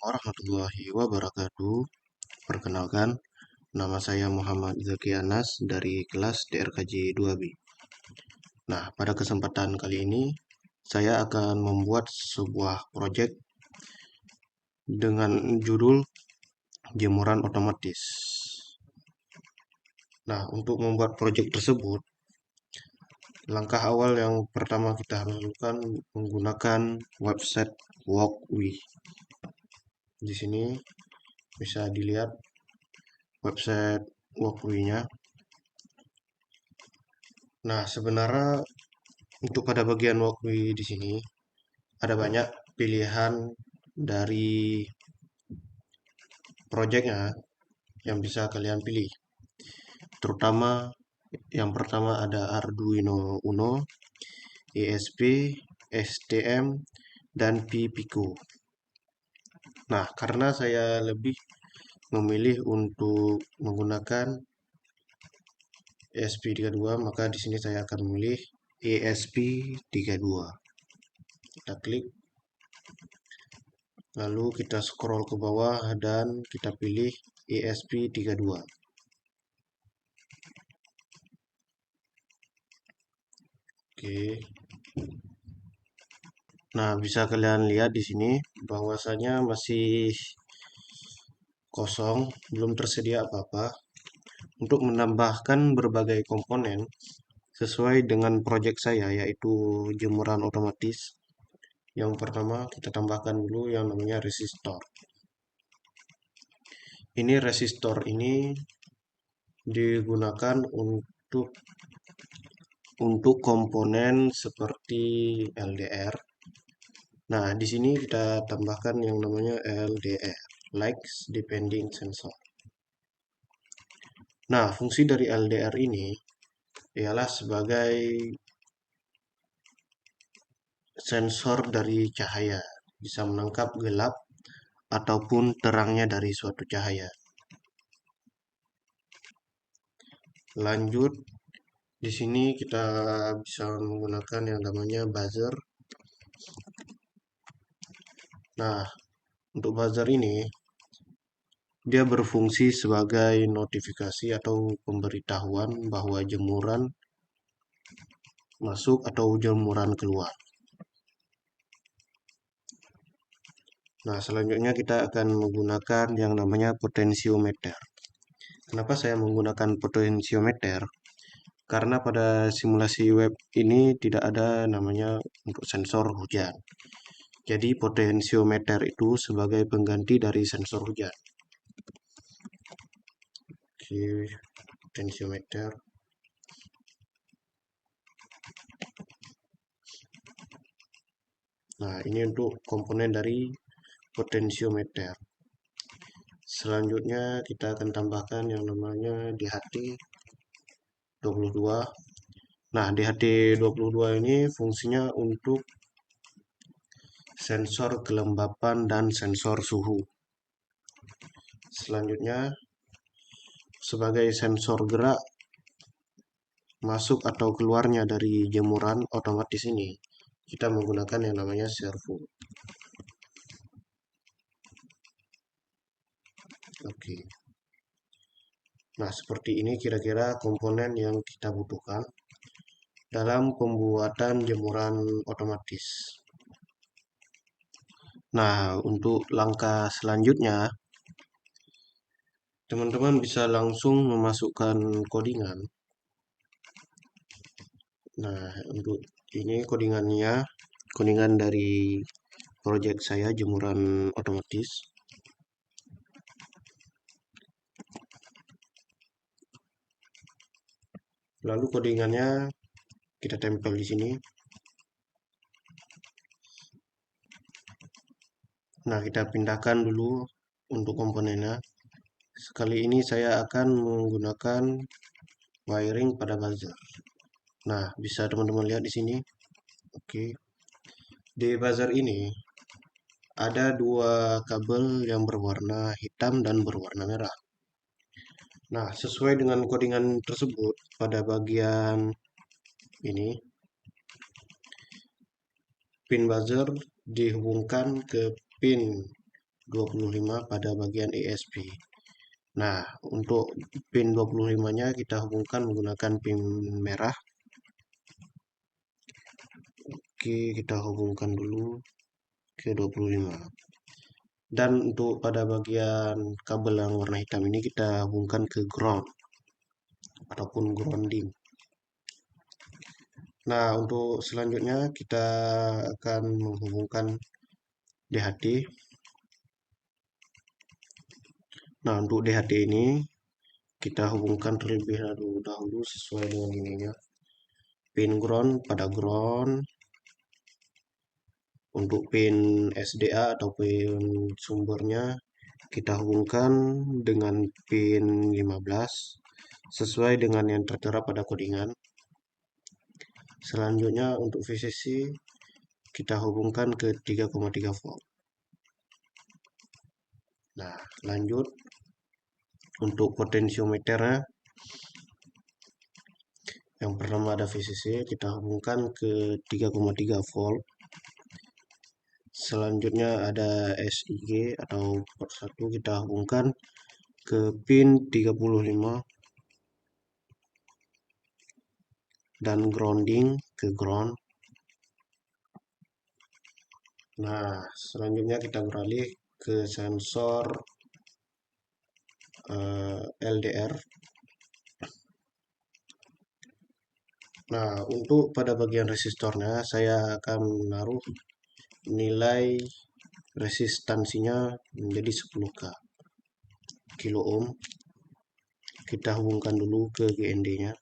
warahmatullahi wabarakatuh. Perkenalkan, nama saya Muhammad Zaki Anas dari kelas DRKJ 2B. Nah, pada kesempatan kali ini, saya akan membuat sebuah proyek dengan judul jemuran otomatis. Nah, untuk membuat proyek tersebut, langkah awal yang pertama kita harus lakukan menggunakan website Walkwi. Di sini bisa dilihat website Walkwi-nya. Nah, sebenarnya untuk pada bagian Walkwi di sini ada banyak pilihan dari projectnya yang bisa kalian pilih. Terutama yang pertama ada Arduino Uno, ESP, STM, dan Pipico. Nah, karena saya lebih memilih untuk menggunakan ESP32, maka di sini saya akan memilih ESP32. Kita klik, lalu kita scroll ke bawah dan kita pilih ESP32. Oke. Nah, bisa kalian lihat di sini bahwasanya masih kosong, belum tersedia apa-apa. Untuk menambahkan berbagai komponen sesuai dengan proyek saya, yaitu jemuran otomatis. Yang pertama kita tambahkan dulu yang namanya resistor. Ini resistor ini digunakan untuk komponen seperti LDR. Nah, di sini kita tambahkan yang namanya LDR, Light Depending Sensor. Nah, fungsi dari LDR ini ialah sebagai sensor dari cahaya, bisa menangkap gelap ataupun terangnya dari suatu cahaya. Lanjut, di sini kita bisa menggunakan yang namanya buzzer. Nah, untuk buzzer ini dia berfungsi sebagai notifikasi atau pemberitahuan bahwa jemuran masuk atau jemuran keluar. Nah, selanjutnya kita akan menggunakan yang namanya potensiometer. Kenapa saya menggunakan potensiometer? Karena pada simulasi web ini tidak ada namanya untuk sensor hujan. Jadi potensiometer itu sebagai pengganti dari sensor hujan. Oke, potensiometer. Nah, ini untuk komponen dari potensiometer. Selanjutnya kita akan tambahkan yang namanya DHT22. Nah, DHT22 ini fungsinya untuk sensor kelembapan dan sensor suhu. Selanjutnya, sebagai sensor gerak masuk atau keluarnya dari jemuran otomatis ini, kita menggunakan yang namanya servo. Oke. Nah, seperti ini kira-kira komponen yang kita butuhkan dalam pembuatan jemuran otomatis. Nah, untuk langkah selanjutnya, teman-teman bisa langsung memasukkan codingan. Nah, untuk ini codingan dari proyek saya jemuran otomatis. Lalu codingannya kita tempel di sini. Nah, kita pindahkan dulu untuk komponennya. Sekali ini saya akan menggunakan wiring pada buzzer. Nah, bisa teman-teman lihat di sini. Oke. Di buzzer ini ada dua kabel yang berwarna hitam dan berwarna merah. Nah, sesuai dengan codingan tersebut, pada bagian ini, pin buzzer dihubungkan ke pin 25 pada bagian ESP. Nah, untuk pin 25-nya kita hubungkan menggunakan pin merah. Oke, kita hubungkan dulu ke 25. Dan untuk pada bagian kabel yang warna hitam ini kita hubungkan ke ground ataupun grounding. Nah, untuk selanjutnya kita akan menghubungkan DHT. Nah, untuk DHT ini kita hubungkan terlebih dahulu sesuai dengan ininya. Pin ground pada ground. Untuk pin SDA atau pin sumbernya kita hubungkan dengan pin 15 sesuai dengan yang tertera pada codingan. Selanjutnya untuk VCC kita hubungkan ke 3,3 volt. Nah, lanjut untuk potensiometernya yang pertama ada VCC, kita hubungkan ke 3,3 volt. Selanjutnya ada SIG atau port 1, kita hubungkan ke pin 35 dan grounding ke ground. Nah, selanjutnya kita beralih ke sensor LDR. Nah, untuk pada bagian resistornya saya akan menaruh nilai resistansinya menjadi 10K kilo ohm. Kita hubungkan dulu ke GND-nya.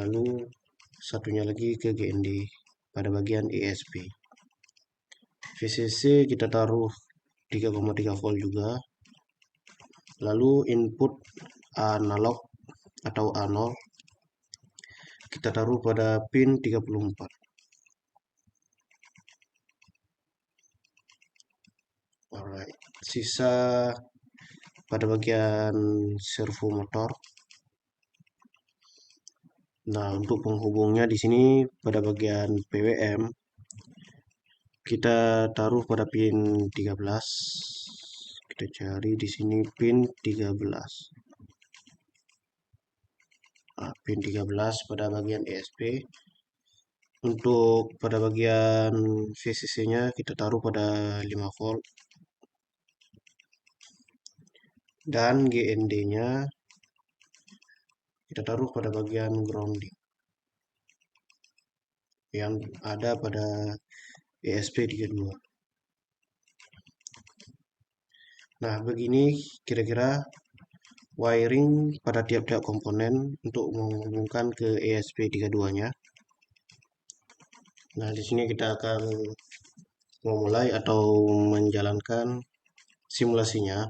Lalu satunya lagi ke GND pada bagian ESP. VCC kita taruh 3,3 volt juga. Lalu input analog atau A0 kita taruh pada pin 34. Alright, sisa pada bagian servo motor. Nah, untuk penghubungnya di sini pada bagian PWM kita taruh pada pin 13. Kita cari di sini pin 13. Nah, pin 13 pada bagian ESP. Untuk pada bagian VCC-nya kita taruh pada 5 volt. Dan GND-nya kita taruh pada bagian grounding yang ada pada ESP32. Nah, begini kira-kira wiring pada tiap-tiap komponen untuk menghubungkan ke ESP32-nya. Nah, di sini kita akan memulai atau menjalankan simulasinya.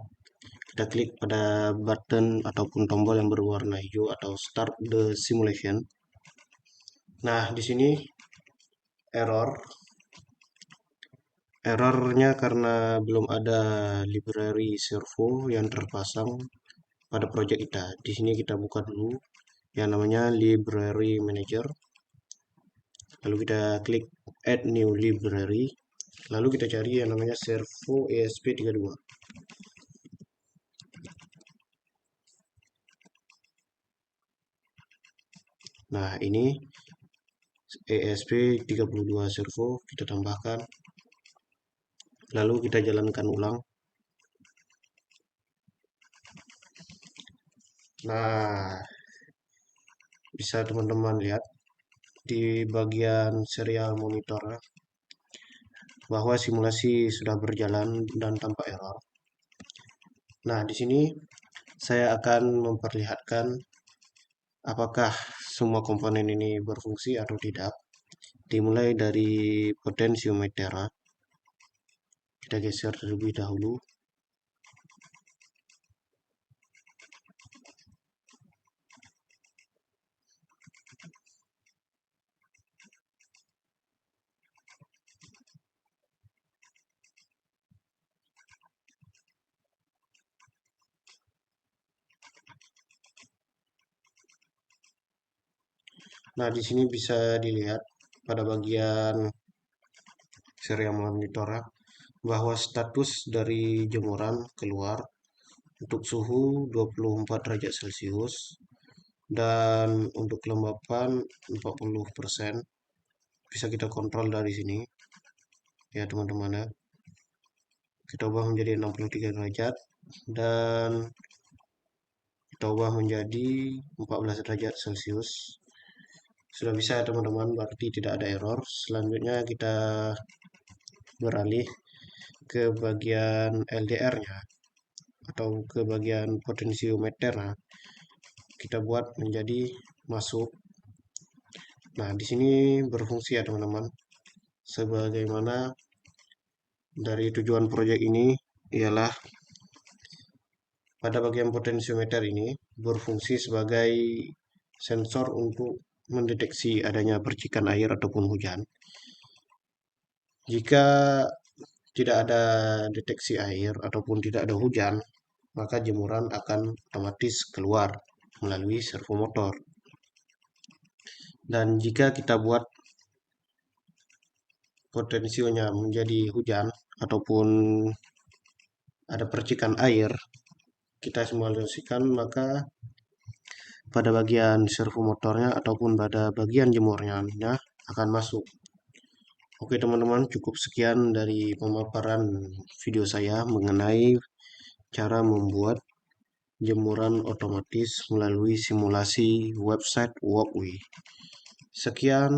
Kita klik pada button ataupun tombol yang berwarna hijau atau start the simulation. Nah, di sini errornya karena belum ada library servo yang terpasang pada project kita. Di sini kita buka dulu yang namanya library manager. Lalu kita klik add new library. Lalu kita cari yang namanya servo ESP32. Nah, ini ESP32 servo kita tambahkan. Lalu kita jalankan ulang. Nah, bisa teman-teman lihat di bagian serial monitor bahwa simulasi sudah berjalan dan tanpa error. Nah, di sini saya akan memperlihatkan apakah semua komponen ini berfungsi atau tidak. Dimulai dari potensiometer. Kita geser terlebih dahulu. Nah, di sini bisa dilihat pada bagian serial monitor bahwa status dari jemuran keluar untuk suhu 24 derajat Celcius dan untuk kelembapan 40%. Bisa kita kontrol dari sini ya teman-teman ya. Kita ubah menjadi 63 derajat dan kita ubah menjadi 14 derajat Celcius. Sudah bisa ya teman-teman, berarti tidak ada error. Selanjutnya kita beralih ke bagian LDR-nya atau ke bagian potensiometer. Nah, kita buat menjadi masuk. Nah, di sini berfungsi ya teman-teman. Sebagaimana dari tujuan proyek ini ialah pada bagian potensiometer ini berfungsi sebagai sensor untuk mendeteksi adanya percikan air ataupun hujan. Jika tidak ada deteksi air ataupun tidak ada hujan, maka jemuran akan otomatis keluar melalui servo motor. Dan jika kita buat potensionya menjadi hujan ataupun ada percikan air, kita simulasikan maka pada bagian servo motornya ataupun pada bagian jemurnya akan masuk. Oke teman-teman, cukup sekian dari pemaparan video saya mengenai cara membuat jemuran otomatis melalui simulasi website Walkway. Sekian,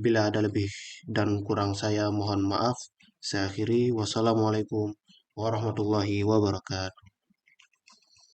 bila ada lebih dan kurang saya mohon maaf. Saya akhiri, wassalamualaikum warahmatullahi wabarakatuh.